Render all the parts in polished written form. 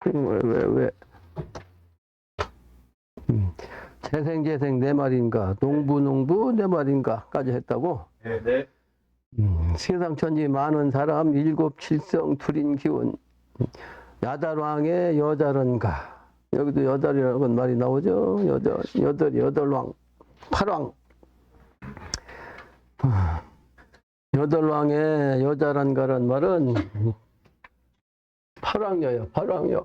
왜. 재생 네 말인가, 농부 네 말인가까지 했다고. 네. 세상 천지 많은 사람 일곱 칠성 투린 기운. 야달왕의 여자른가. 여기도 여달이라는 말이 나오죠. 여덟왕, 팔왕. 여덟왕의 여자란가란 말은 팔왕녀예요. 팔왕녀.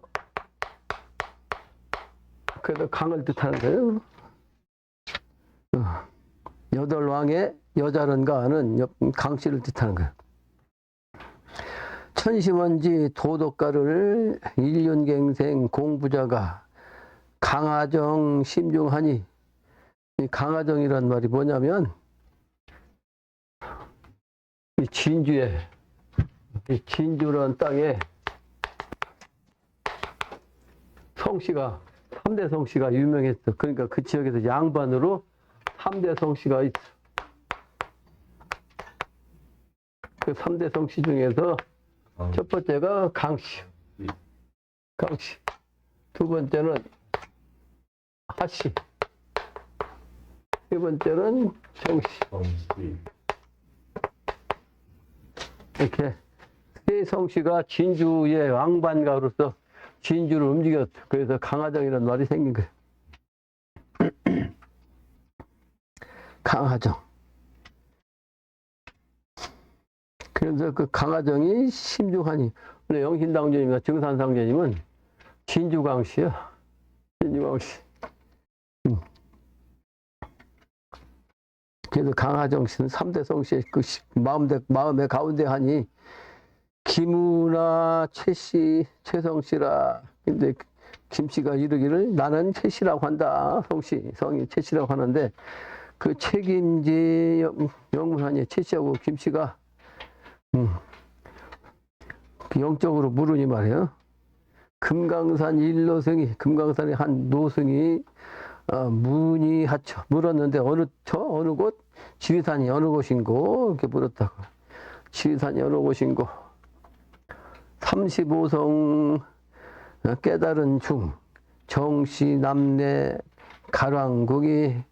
그래서 강을 뜻하는 거예요. 여덟왕의 여자란가는 강씨를 뜻하는 거예요. 천심원지 도덕가를 일륜갱생 공부자가 강하정 심중하니. 이 강하정이란 말이 뭐냐면 이 진주에, 이 진주라는 땅에 성씨가 3대 성씨가 유명했어. 그러니까 그 지역에서 양반으로 3대 성씨가 있어. 그 3대 성씨 중에서 첫 번째가 강씨. 강씨. 두 번째는 하씨. 세 번째는 정씨. 이렇게 세 성씨가 진주의 왕반가로서 진주를 움직였어. 그래서 강하정이라는 말이 생긴 거예요. 강하정. 그래서 그 강하정이 심중하니. 원래 영신당조님이나 증산상조님은 진주광씨야. 진주광씨. 그래서 강하정 씨는 3대 성씨의 그 마음의 가운데 하니 김우나 최씨, 최성씨라. 근데 김씨가 이르기를 나는 최씨라고 한다. 성이 최씨라고 하는데 그 책임지 영문하니 최씨하고 김씨가 영적으로 물으니 말이에요. 금강산 일노승이, 금강산의 한 노승이 문의하처 물었는데 어느 곳? 지리산이 어느 곳인고? 이렇게 물었다고. 지리산이 어느 곳인고? 35성 깨달은 중 정씨 남내 가랑궁이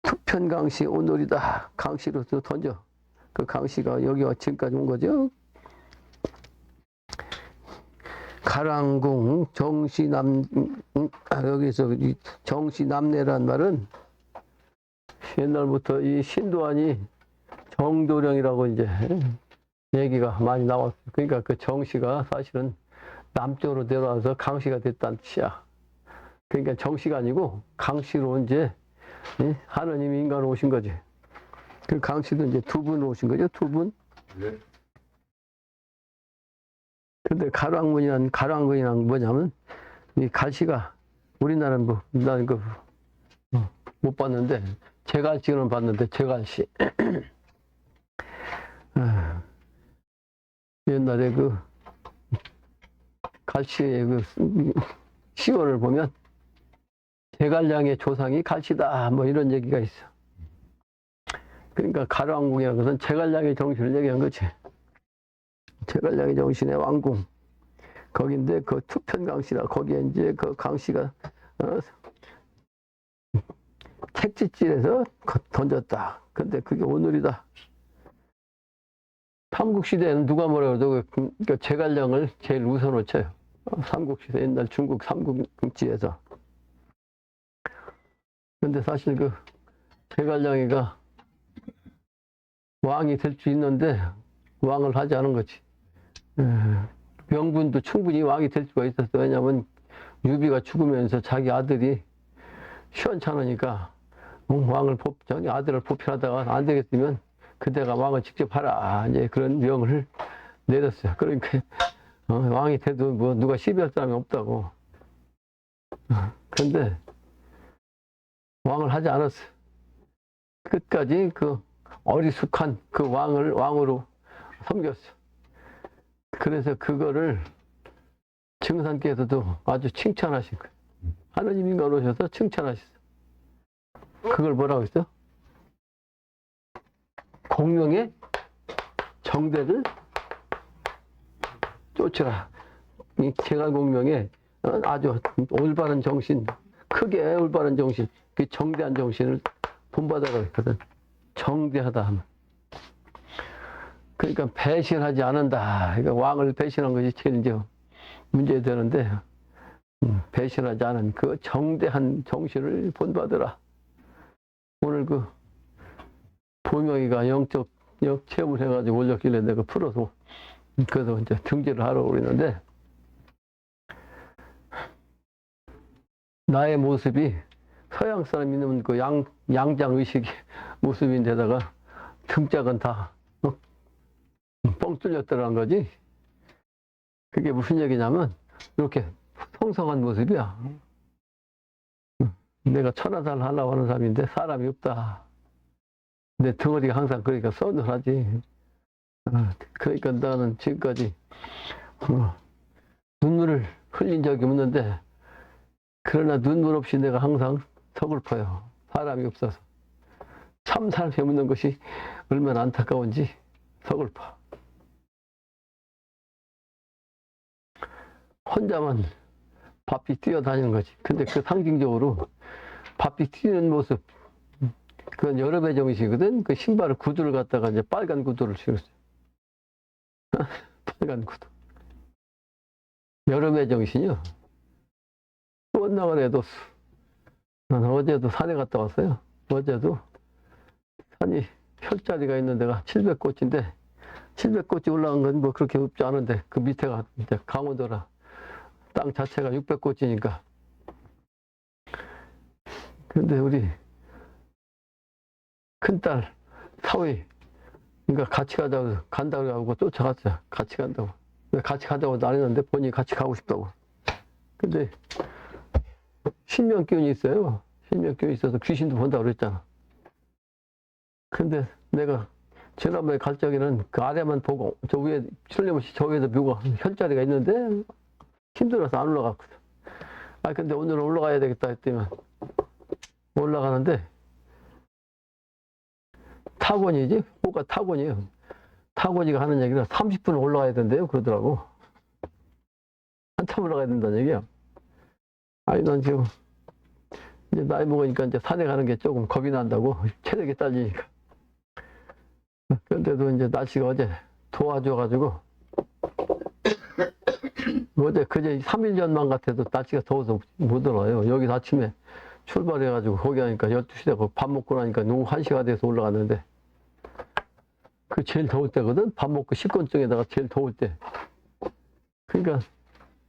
투편강씨 오늘이다. 강씨로 던져. 그 강씨가 여기와 지금까지 온 거죠. 가랑궁 정씨남, 여기서 정씨남내란 말은 옛날부터 이 신도안이 정도령이라고 이제 얘기가 많이 나왔어요. 그러니까 그 정씨가 사실은 남쪽으로 내려와서 강씨가 됐다는 뜻이야. 그러니까 정씨가 아니고 강씨로 이제 하느님이 인간으로 오신 거지. 그 강씨도 이제 두 분 오신 거죠. 두 분. 네. 근데 가랑궁이란 뭐냐면 이 갈씨가 우리나라는 뭐 나는 그 못 봤는데 제갈씨는 봤는데 제갈씨. 옛날에 그 갈씨의 그 시월을 보면 제갈량의 조상이 갈씨다 뭐 이런 얘기가 있어. 그러니까 가랑궁이라는 것은 제갈량의 정신을 얘기한 거지. 제갈량의 정신의 왕궁. 거긴데 그 투편강씨라 거기에 이제 그 강씨가 책짓질해서 던졌다. 근데 그게 오늘이다. 삼국시대에는 누가 뭐라 그래도 그 제갈량을 제일 우선으로 쳐요. 삼국시대 옛날 중국 삼국지에서. 근데 사실 그 제갈량이가 왕이 될 수 있는데 왕을 하지 않은 거지. 명분도 충분히 왕이 될 수가 있었어. 왜냐하면 유비가 죽으면서 자기 아들이 시원찮으니까 자기 아들을 보필하다가 안 되겠으면 그대가 왕을 직접 하라. 이제 그런 명을 내렸어요. 그러니까 왕이 돼도 뭐 누가 시비할 사람이 없다고. 그런데 왕을 하지 않았어. 끝까지 그 어리숙한 그 왕으로 섬겼어. 그래서 그거를 증산께서도 아주 칭찬하신 거예요. 하느님 인간 오셔서 칭찬하셨어. 그걸 뭐라고 했어? 공명의 정대를 쫓으라. 이 제갈공명에 아주 올바른 정신, 크게 올바른 정신, 그 정대한 정신을 본받아가 있거든. 정대하다 하면. 그러니까 배신하지 않는다. 그러니까 왕을 배신한 것이 제일 이제 문제되는데, 배신하지 않은 그 정대한 정신을 본받으라. 오늘 그 보명이가 영적 체험을 해가지고 올렸길래 내가 풀어서 그래서 이제 등재를 하러 그러는데, 나의 모습이 서양 사람 있는 그 양장 의식의 모습인데다가 등짝은 다 뻥 뚫렸더라는 거지. 그게 무슨 얘기냐면 이렇게 성성한 모습이야. 내가 천하살 하려고 하는 사람인데 사람이 없다. 내 덩어리가 항상 그러니까 서늘하지. 그러니까 나는 지금까지 눈물을 흘린 적이 없는데, 그러나 눈물 없이 내가 항상 서글퍼요. 사람이 없어서. 참 사람이 없는 것이 얼마나 안타까운지 서글퍼. 혼자만 바삐 뛰어다니는 거지. 근데 그 상징적으로 바삐 뛰는 모습, 그건 여름의 정식이거든. 그 신발을 구두를 갖다가 이제 빨간 구두를 신었어요. 빨간 구두. 여름의 정신이요. 또 나가래도 난 어제도 산에 갔다 왔어요. 어제도 산이 혈자리가 있는 데가 700꽃인데 700꽃이 올라간 건 뭐 그렇게 없지 않은데 그 밑에가 이제 강원도라 땅 자체가 600꽃이니까. 근데 우리 큰딸 사위 그러니까 같이 가자고 간다고 하고 쫓아갔어요. 같이 간다고. 같이 가자고 안 했는데 본인이 같이 가고 싶다고. 근데 신명기운이 있어요. 신명기운이 있어서 귀신도 본다고 그랬잖아. 근데 내가 지난번에 갈 적에는 그 아래만 보고 저 위에 틀림없이 저 위에도 묘가 혈자리가 있는데 힘들어서 안 올라갔거든. 근데 오늘은 올라가야 되겠다 했더니 올라가는데 타곤이지? 호가 타곤이에요. 타곤이가 하는 얘기는 30분 올라가야 된대요. 그러더라고. 한참 올라가야 된다는 얘기야. 난 지금 이제 나이 먹으니까 이제 산에 가는 게 조금 겁이 난다고. 체력이 딸리니까. 그런데도 이제 날씨가 어제 도와줘가지고 어제 그제 3일 전만 같아도 날씨가 더워서 못 올라요. 여기 아침에 출발해가지고 거기 하니까 12시 되고 밥 먹고 나니까 오후 1시가 돼서 올라갔는데 그 제일 더울 때거든. 밥 먹고 식곤증에다가 제일 더울 때. 그러니까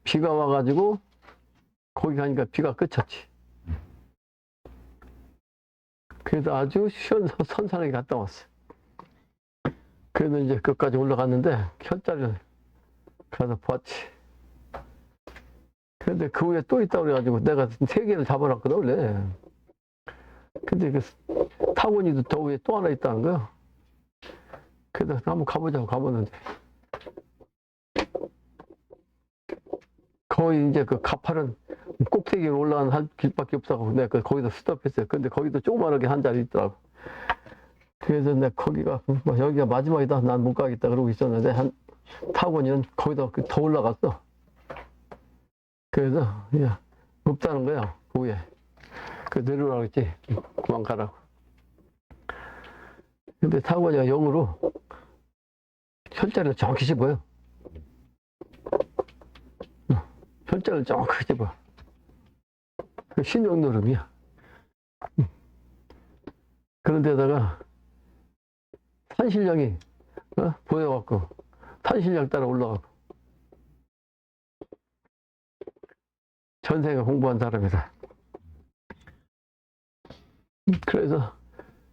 비가 와가지고 거기 가니까 비가 그쳤지. 그래서 아주 선선하게 갔다 왔어. 그래도 이제 끝까지 올라갔는데 혈자리를 가서 봤지. 근데 그 위에 또 있다고 그래가지고 내가 3개를 잡아놨거든 원래. 근데 그 타고니도 더 위에 또 하나 있다는 거야. 그래서 한번 가보자고 가보는데 거의 이제 그 가파른 꼭대기로 올라가는 한 길밖에 없어서 내가 거기서 스톱했어요. 근데 거기도 조그만하게 한 자리 있더라고. 그래서 내가 거기가 여기가 마지막이다. 난 못 가겠다 그러고 있었는데 한 타고니는 거기다 더 올라갔어. 그래서 야 없다는 거야. 그 위에. 그 내려오라고 했지. 그만 가라고. 근데 타고니가 영으로 혈자리를 정확히 집어요. 혈자리를 정확히 집어. 신용 노름이야. 그런데다가 산신령이 보여갖고 산신령 따라 올라가고 전생에 공부한 사람이다. 그래서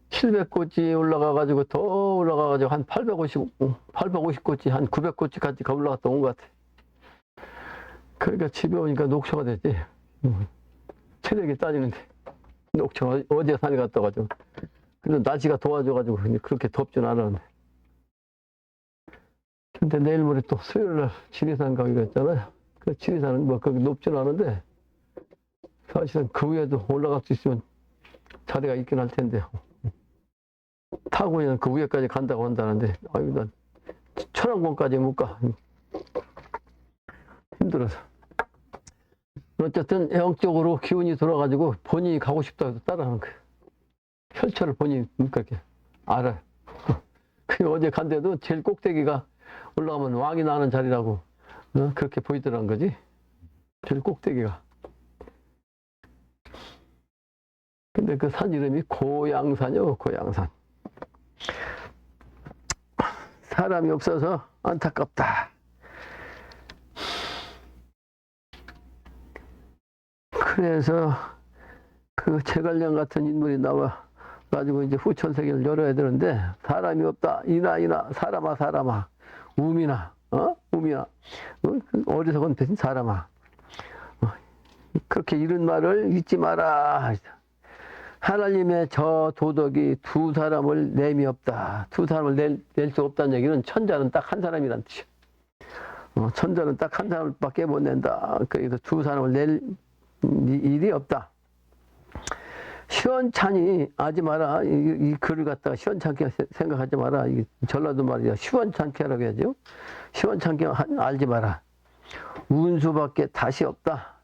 700꽃이 올라가가지고 더 올라가가지고 한 850꽃이 한 900꽃까지 올라갔다 온 것 같아. 그러니까 집에 오니까 녹초가 됐지. 체력이 따지는데 녹초 어제 산에 갔다 가지고. 근데 날씨가 더워져가지고 그렇게 덥진 않았는데. 근데 내일 모레 또 수요일날 지리산 가기로 했잖아요. 그 지리산은 뭐 그렇게 높진 않은데 사실은 그 위에도 올라갈 수 있으면 자리가 있긴 할 텐데 타고는 그 위에까지 간다고 한다는데 난 천왕봉까지 못 가. 힘들어서. 어쨌든 영적으로 기운이 돌아가지고 본인이 가고 싶다고 해서 따라하는 거예요. 혈처를 본인이 그렇게 알아요. 그 어제 간데도 제일 꼭대기가 올라가면 왕이 나는 자리라고 그렇게 보이더란 거지. 제일 꼭대기가. 근데 그 산 이름이 고양산이요, 고양산. 사람이 없어서 안타깝다. 그래서 그 제갈량 같은 인물이 나와 가지고 이제 후천세계를 열어야 되는데 사람이 없다. 이나 사람아 우미나 우미나 어리석은 대신 사람아 그렇게 이런 말을 잊지 마라. 하나님의 저 도덕이 두 사람을 내미 없다. 두 사람을 낼 수 없다는 얘기는 천자는 딱 한 사람이란 뜻이야. 천자는 딱 한 사람밖에 못 낸다. 그래서 두 사람을 낼 일이 없다. 시원찮이 하지 마라. 이 글을 갖다가 시원찮게 생각하지 마라. 이 전라도 말이야. 시원찮게 하라고 해야죠. 시원찮게 알지 마라. 운수밖에 다시 없다.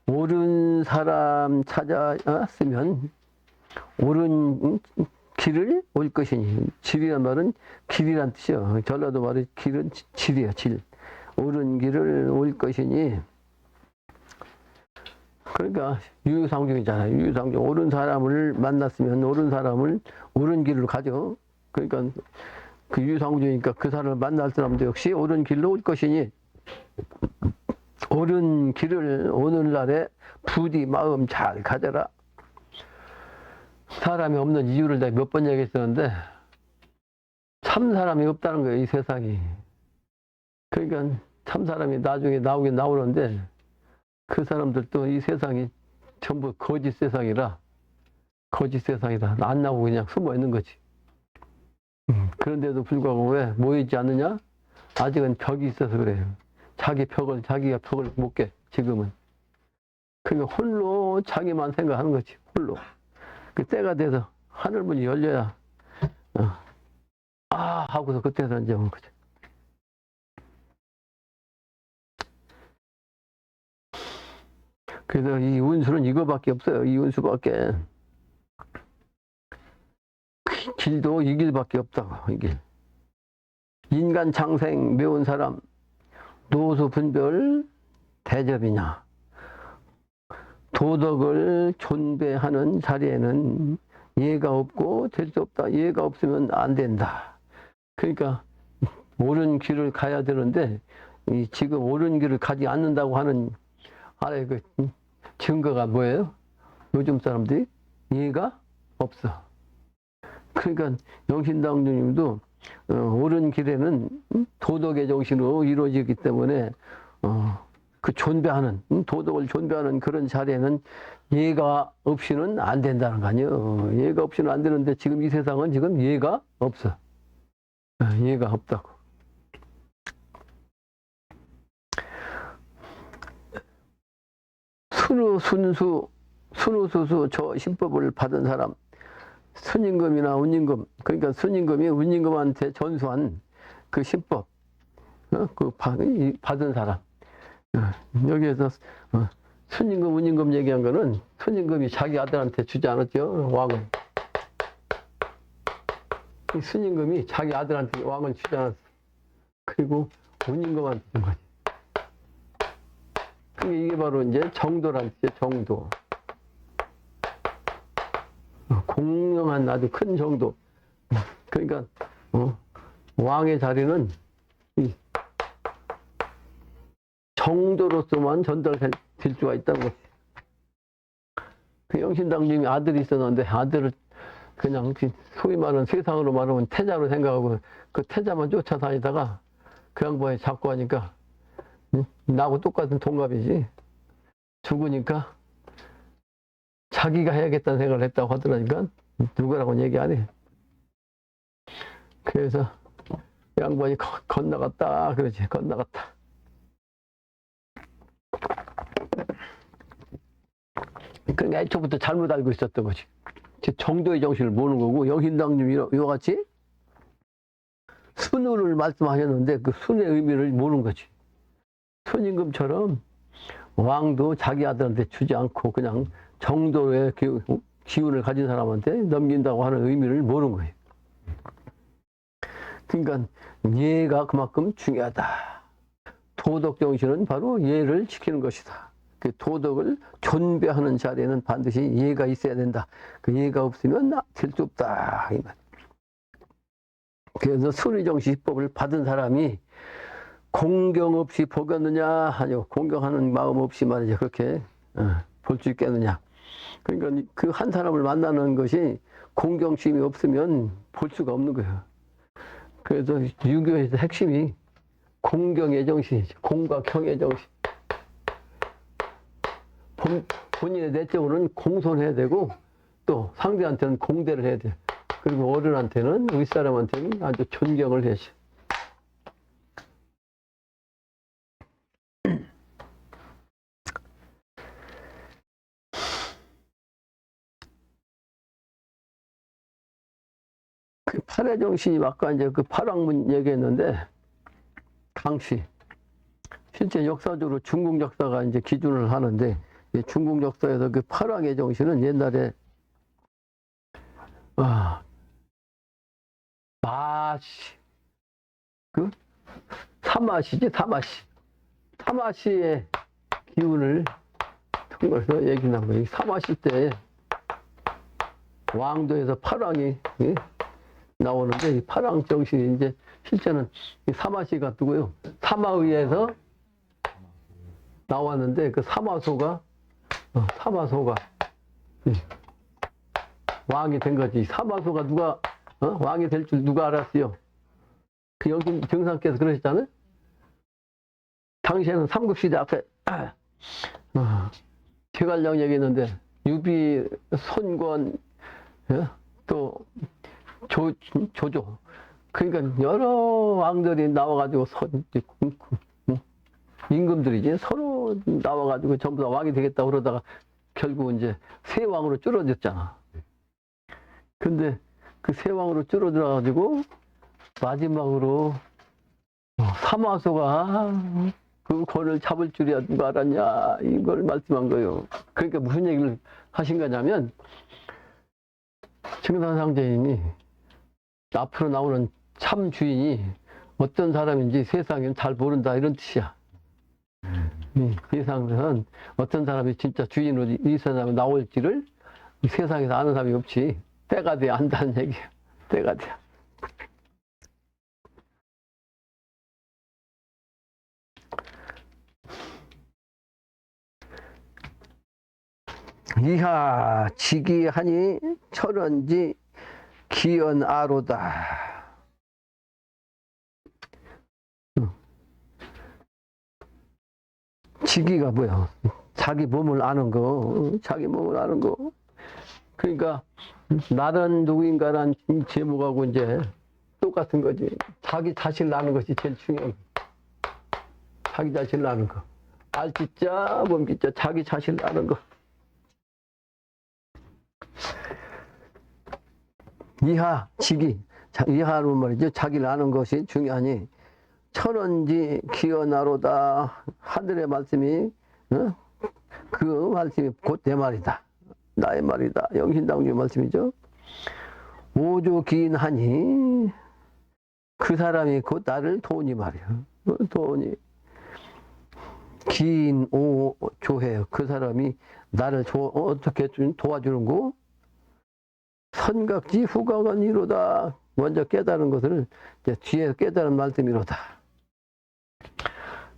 옳은 사람 찾았으면 옳은 길을 올 것이니. 질이란 말은 길이란 뜻이요. 전라도 말이 길은 질이야, 질. 옳은 길을 올 것이니. 그러니까 유유상종이잖아요. 유유상종. 옳은 사람을 만났으면 옳은 사람을 옳은 길로 가죠. 그러니까 그 유유상종이니까 그 사람을 만날 사람도 역시 옳은 길로 올 것이니 옳은 길을 오늘날에 부디 마음 잘 가져라. 사람이 없는 이유를 내가 몇 번 얘기했었는데 참 사람이 없다는 거예요. 이 세상이. 그러니까 참 사람이 나중에 나오긴 나오는데 그 사람들도 이 세상이 전부 거짓 세상이라 안 나오고 그냥 숨어 있는 거지. 그런데도 불구하고 왜 모이지 않느냐? 아직은 벽이 있어서 그래요. 자기가 벽을 못 깨, 지금은. 그러니까 홀로 자기만 생각하는 거지, 홀로. 그 때가 돼서 하늘문이 열려야, 하고서 그때서 이제 오는 거죠. 그래서 이 운수는 이거밖에 없어요. 이 운수밖에. 길도 이 길밖에 없다고, 이 길. 인간 창생 매운 사람, 노수 분별 대접이냐. 도덕을 존배하는 자리에는 예가 없고 될 수 없다. 예가 없으면 안 된다. 그러니까 옳은 길을 가야 되는데 지금 옳은 길을 가지 않는다고 하는 아래 그 증거가 뭐예요? 요즘 사람들이 예가 없어. 그러니까 영신당주님도 옳은 길에는 도덕의 정신으로 이루어지기 때문에 그 존배하는 도덕을 존배하는 그런 자리에는 예가 없이는 안 된다는 거 아니에요. 예가 없이는 안 되는데 지금 이 세상은 지금 예가 없어. 예가 없다고. 순우수수 저 신법을 받은 사람, 순임금이나 운임금, 그러니까 순임금이 운임금한테 전수한 그 신법, 그 받은 사람. 여기에서 순임금, 운임금 얘기한 거는 순임금이 자기 아들한테 주지 않았죠, 왕을. 이 순임금이 자기 아들한테 왕을 주지 않았어. 그리고 운임금한테 준 거지. 이게 바로 이제 정도란 뜻이에요, 정도. 공명한 아주 큰 정도. 그러니까 왕의 자리는 이 정도로서만 전달될 수가 있다는 거지. 그 영신당님이 아들이 있었는데 아들을 그냥 소위 말하는 세상으로 말하면 태자로 생각하고 그 태자만 쫓아다니다가 그 양반이 잡고 하니까 나하고 똑같은 동갑이지. 죽으니까 자기가 해야겠다는 생각을 했다고 하더라니까 누구라고는 얘기 안 해. 그래서 양반이 건너갔다 그러지. 건너갔다. 그러니까 애초부터 잘못 알고 있었던 거지. 정도의 정신을 모르는 거고 영신당님이 이와 같이 순우를 말씀하셨는데 그 순의 의미를 모르는 거지. 순임금처럼 왕도 자기 아들한테 주지 않고 그냥 정도의 기운을 가진 사람한테 넘긴다고 하는 의미를 모르는 거예요. 그러니까 예가 그만큼 중요하다. 도덕 정신은 바로 예를 지키는 것이다. 그 도덕을 존배하는 자리에는 반드시 예가 있어야 된다. 그 예가 없으면 될 수 없다. 그래서 순의정시법을 받은 사람이 공경 없이 보겠느냐? 아니요. 공경하는 마음 없이 말이죠. 그렇게 볼 수 있겠느냐? 그러니까 그 한 사람을 만나는 것이 공경심이 없으면 볼 수가 없는 거예요. 그래서 유교에서 핵심이 공경의 정신이죠. 공과 경의 정신. 본인의 내적으로는 공손해야 되고 또 상대한테는 공대를 해야 돼요. 그리고 어른한테는 윗사람한테는 아주 존경을 해야죠. 그 팔의 정신이 아까 이제 그 팔왕문 얘기했는데 강씨 실제 역사적으로 중국 역사가 이제 기준을 하는데 중국 역사에서 그 팔왕의 정신은 옛날에 마시 그 사마시지 사마시의 기운을 통해서 얘기 나온 거예요. 사마시 때 왕도에서 팔왕이 나오는데 이 팔왕 정신이 이제 실제는 이 사마시가 누구요? 사마의에서 나왔는데 그 사마소가 왕이 된 거지. 사마소가 누가 왕이 될 줄 누가 알았어요? 그 여기 정상께서 그러셨잖아요. 당시에는 삼국시대 앞에 제갈량 얘기했는데 유비, 손권, 또 조조. 그러니까 여러 왕들이 나와가지고 임금들이지 서로 나와가지고 전부 다 왕이 되겠다 그러다가 결국 이제 세 왕으로 줄어들었잖아. 근데 그 세 왕으로 줄어들어가지고 마지막으로 사마소가 그 권을 잡을 줄이야 누가 알았냐 이걸 말씀한 거예요. 그러니까 무슨 얘기를 하신 거냐면 청산상제인이 앞으로 나오는 참 주인이 어떤 사람인지 세상에는 잘 모른다 이런 뜻이야. 세상에서는 어떤 사람이 진짜 주인으로 이 세상에 나올지를 이 세상에서 아는 사람이 없지. 때가 돼야 안다는 얘기야. 때가 돼야. 이하 지기하니 철원지 기연아로다. 지기가 뭐야? 자기 몸을 아는 거, 자기 몸을 아는 거. 그러니까 나는 누구인가란 제목하고 이제 똑같은 거지. 자기 자신을 아는 것이 제일 중요한 거. 자기 자신을 아는 거. 알지자, 몸기자, 자기 자신을 아는 거. 이하, 지기. 이하로 말이죠. 자기를 아는 것이 중요하니 천원지 기어나로다. 하늘의 말씀이 그 말씀이 곧 내 말이다. 나의 말이다. 영신당주 말씀이죠. 오조 기인하니 그 사람이 곧 나를 도우니 말이야. 도우니 기인 오조해요. 그 사람이 나를 어떻게 도와주는 거? 선각지 후각언이로다. 먼저 깨달은 것을 이제 뒤에 깨달은 말씀이로다.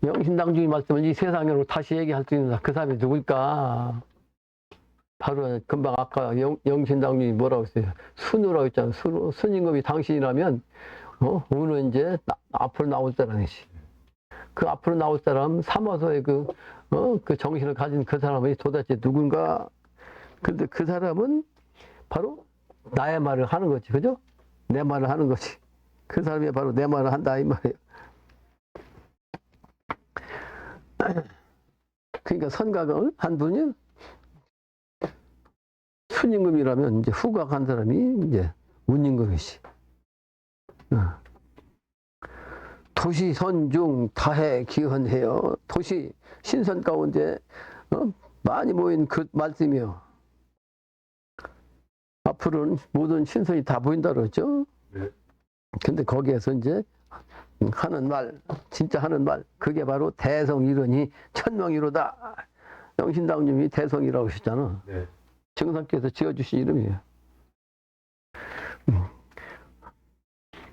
영신당주의 말씀은 이 세상으로 다시 얘기할 수 있는 그 사람이 누굴까? 바로 금방 아까 영신당주의 뭐라고 했어요? 순우라고 했잖아. 순임금이 당신이라면 우는 이제 앞으로 나올 사람이지. 그 앞으로 나올 사람 사마소의 그 정신을 가진 그 사람이 도대체 누군가? 근데 그 사람은 바로 나의 말을 하는 거지. 그죠? 내 말을 하는 거지. 그 사람이 바로 내 말을 한다 이 말이에요. 그러니까 선각을 한 분이 순임금이라면 이제 후각한 사람이 이제 운임금이지. 도시 선중 다해 기헌해요. 도시 신선 가운데 많이 모인 그 말씀이요. 앞으로는 모든 신선이 다 보인다 그러죠. 네. 근데 거기에서 이제 하는 말, 진짜 하는 말, 그게 바로 대성이르니 천명이로다. 영신당님이 대성이라고 하셨잖아. 네. 정상께서 지어주신 이름이에요.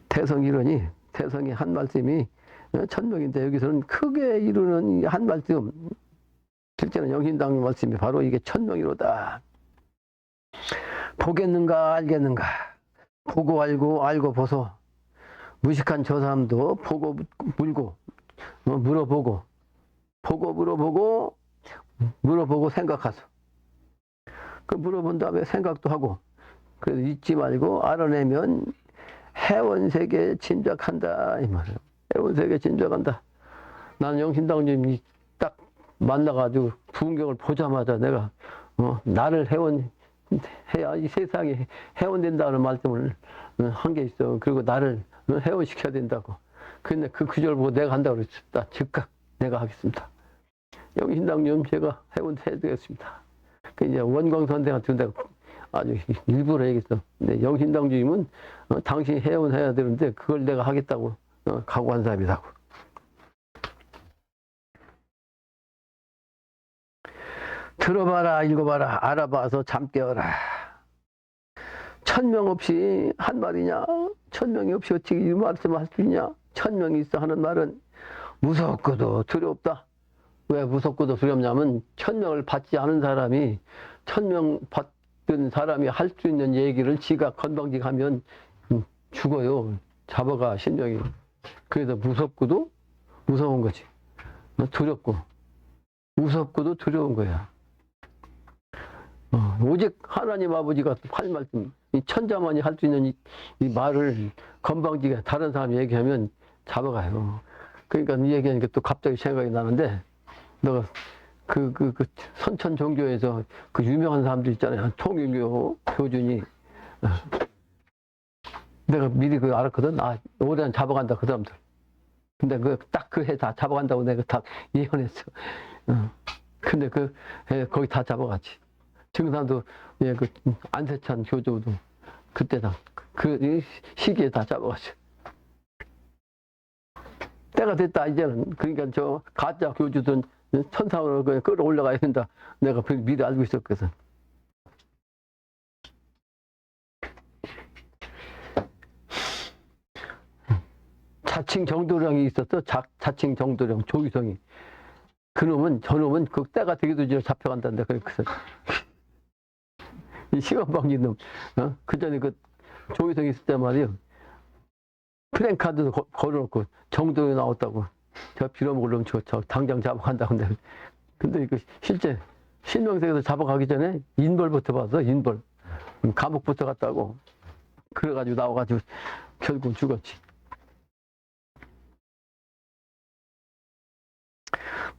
대성이르니, 대성이 한 말씀이 천명인데 여기서는 크게 이루는 한 말씀, 실제는 영신당님 말씀이 바로 이게 천명이로다. 보겠는가 알겠는가. 보고 알고 알고 보소. 무식한 저 사람도 보고 물고 물어보고 보고 물어보고 물어보고 생각하소. 그 물어본 다음에 생각도 하고 그래도 잊지 말고 알아내면 해원세계에 짐작한다 이 말이에요. 해원세계에 짐작한다. 나는 영신당님이 딱 만나가지고 풍경을 보자마자 내가 나를 해원해야 이 세상에 해원된다는 말씀을 한 게 있어. 그리고 나를 해원시켜야 된다고. 근데 그 구절 보고 내가 한다고 그랬습니다. 즉각 내가 하겠습니다. 영신당님 제가 해원해야 되겠습니다. 그 이제 원광선생한테 내가 아주 일부러 얘기했어. 근데 영신당주임은 당신이 해원해야 되는데 그걸 내가 하겠다고 각오한 사람이라고. 들어봐라, 읽어봐라, 알아봐서 잠 깨어라. 천명 없이 한 말이냐? 천명이 없이 어떻게 이 말씀을 할 수 있냐? 천명이 있어 하는 말은 무섭고도 두렵다. 왜 무섭고도 두렵냐면 천명을 받지 않은 사람이 천명 받은 사람이 할 수 있는 얘기를 지가 건방지게 하면 죽어요. 잡아가 신명이. 그래서 무섭고도 무서운 거지. 두렵고 무섭고도 두려운 거야. 오직 하나님 아버지가 할 말씀, 이 천자만이 할 수 있는 이 말을 건방지게 다른 사람이 얘기하면 잡아가요. 그러니까 이 얘기하니까 또 갑자기 생각이 나는데, 너가 그 선천 종교에서 그 유명한 사람들 있잖아요. 통일교 교준이. 내가 미리 그거 알았거든. 올해는 잡아간다, 그 사람들. 근데 딱 그 해 다 잡아간다고 내가 다 예언했어. 근데 그 해 거기 다 잡아갔지. 증산도, 예, 그 안세찬 교주도 그때 그 시기에 다 잡아갔죠. 때가 됐다, 이제는. 그러니까 저 가짜 교주들은 천상으로 끌어올라가야 된다. 내가 미리 알고 있었거든. 자칭 정도령이 있었어. 자칭 정도령, 조기성이. 저놈은 그 때가 되기도 전에 잡혀간다는데, 그래서. 이 시간방지 놈, 그 전에 그 조기성이 있을 때 말이에요. 플랜카드도 걸어놓고 정도령이 나왔다고. 저 빌어먹을 놈 저 당장 잡아간다고. 근데 그 실제 신명색에서 잡아가기 전에 인벌부터 봤어, 인벌. 감옥부터 갔다고. 그래가지고 나와가지고 결국 죽었지.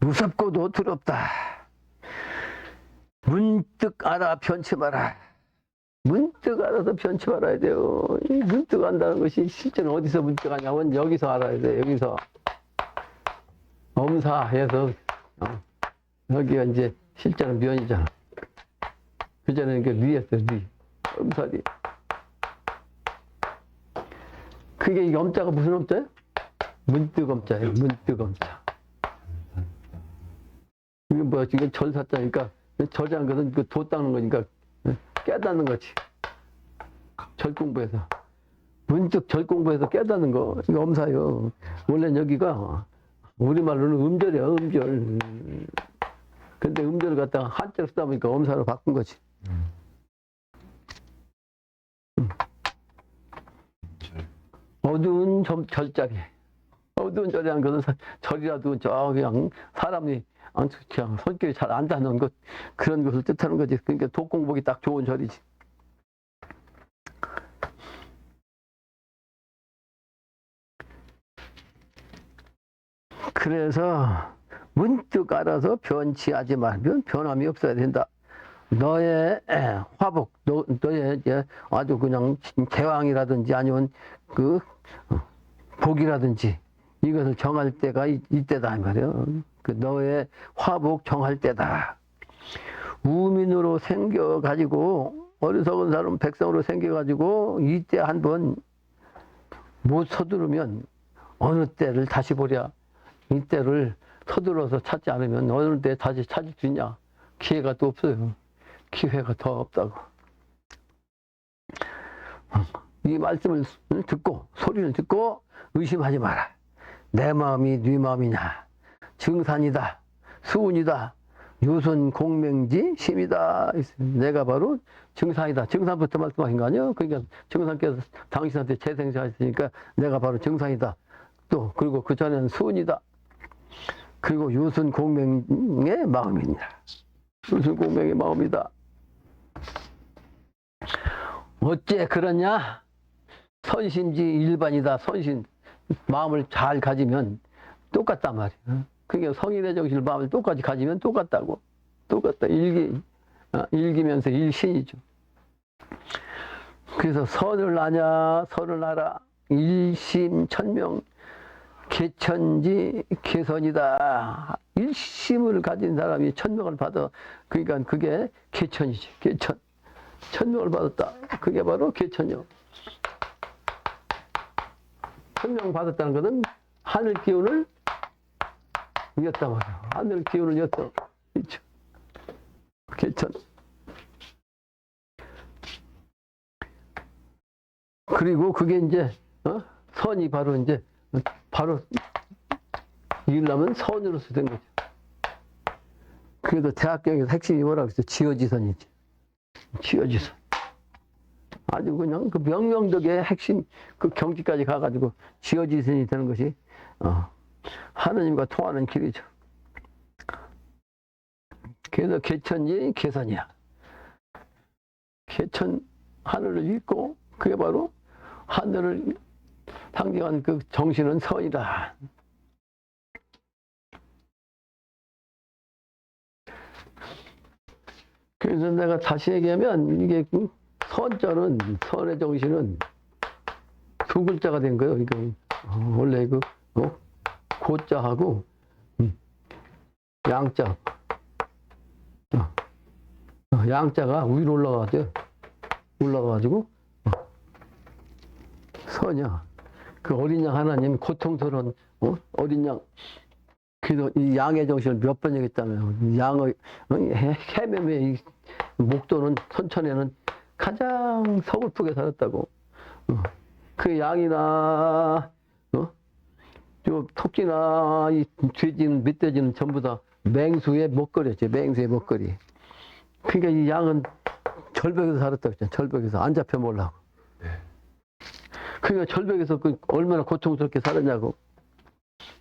무섭고도 두렵다. 문득 알아 변치 마라. 문득 알아서 변치 말아야 돼요. 문득 안다는 것이 실제는 어디서 문득 하냐면 여기서 알아야 돼. 여기서 엄사해서 여기가 이제 실제는 면이잖아. 그전에는 그 리였어, 리. 엄사리. 그게 이 엄자가 무슨 엄자예요? 문득 엄자예요. 문득 엄자. 이게 뭐야? 이게 절사자니까 절자는 것은 그 도 닦는 거니까 깨닫는 거지. 절 공부해서. 문득 절 공부해서 깨닫는 거. 이거 엄사요. 원래는 여기가 우리말로는 음절이야, 음절. 근데 음절을 갖다가 한자로 쓰다 보니까 엄사로 바꾼 거지. 어두운 절자리. 어두운 절이라는 것은 절이라도 저 그냥 사람이 그냥 성격이 잘 안 닿는 것, 그런 것을 뜻하는 거지. 그러니까 독공복이 딱 좋은 절이지. 그래서 문득 알아서 변치하지 말면 변함이 없어야 된다. 너의 화복, 너의 아주 그냥 제왕이라든지 아니면 그 복이라든지 이것을 정할 때가 이때다 이 말이에요. 그 너의 화복 정할 때다. 우민으로 생겨가지고 어리석은 사람 백성으로 생겨가지고 이때 한번 못 서두르면 어느 때를 다시 보랴. 이때를 서둘러서 찾지 않으면 어느 때 다시 찾을 수 있냐. 기회가 또 없어요. 기회가 더 없다고. 이 말씀을 듣고 소리를 듣고 의심하지 마라. 내 마음이 네 마음이냐. 증산이다. 수운이다. 유선 공명지 심이다. 내가 바로 증산이다. 증산부터 말씀하신 거 아니에요? 그러니까 증산께서 당신한테 재생하셨으니까 내가 바로 증산이다. 또 그리고 그 전에는 수운이다. 그리고 유선 공명의 마음이니라. 유선 공명의 마음이다. 어째 그러냐? 선심지 일반이다. 선심 마음을 잘 가지면 똑같단 말이에요. 그게 성인의 정신을 마음을 똑같이 가지면 똑같다고. 똑같다. 일기면서 일신이죠. 그래서 선을 아냐, 선을 알아. 일심천명, 개천지 개선이다. 일심을 가진 사람이 천명을 받아. 그러니까 그게 개천이지. 개천. 천명을 받았다. 그게 바로 개천이요. 천명 받았다는 것은 하늘 기운을 이었단 말이야. 하늘 기운을 이었다. 개천. 그리고 그게 이제 선이 바로 이제 바로 이기려면 선으로서 된 거죠. 그래도 대학경에서 핵심이 뭐라고 했어? 지어지선이지. 지어지선. 아주 그냥 그 명명덕의 핵심 그 경지까지 가가지고 지어지선이 되는 것이 하느님과 통하는 길이죠. 그래서 개천이 개선이야. 개천 하늘을 잇고 그게 바로 하늘을 상징한 그 정신은 선이다. 그래서 내가 다시 얘기하면 이게 선자는 선의 정신은 두 글자가 된 거예요. 그러니까 원래 그 고자하고 양자. 양자가 위로 올라가가지고 선이야. 그 어린 양 하나님 고통스러운 어린 양. 그래서 이 양의 정신을 몇 번 얘기했다면 양의 해매매 목도는 선천에는 가장 서글프게 살았다고. 그 양이나 저 토끼나 이 돼지는 멧돼지는 전부 다 맹수의 먹거리였지. 맹수의 먹거리. 그러니까 이 양은 절벽에서 살았다고 했잖아. 절벽에서 안 잡혀 먹으려고. 그러니까 절벽에서 그 얼마나 고통스럽게 살았냐고.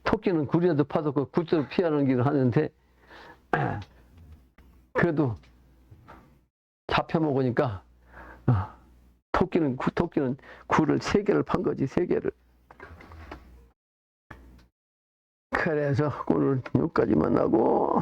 토끼는 굴이라도 파서 그 굴을 피하는 길을 하는데 그래도 잡혀 먹으니까 토끼는 굴을 3개를 판 거지. 3개를. 그래서 오늘 여기까지만 하고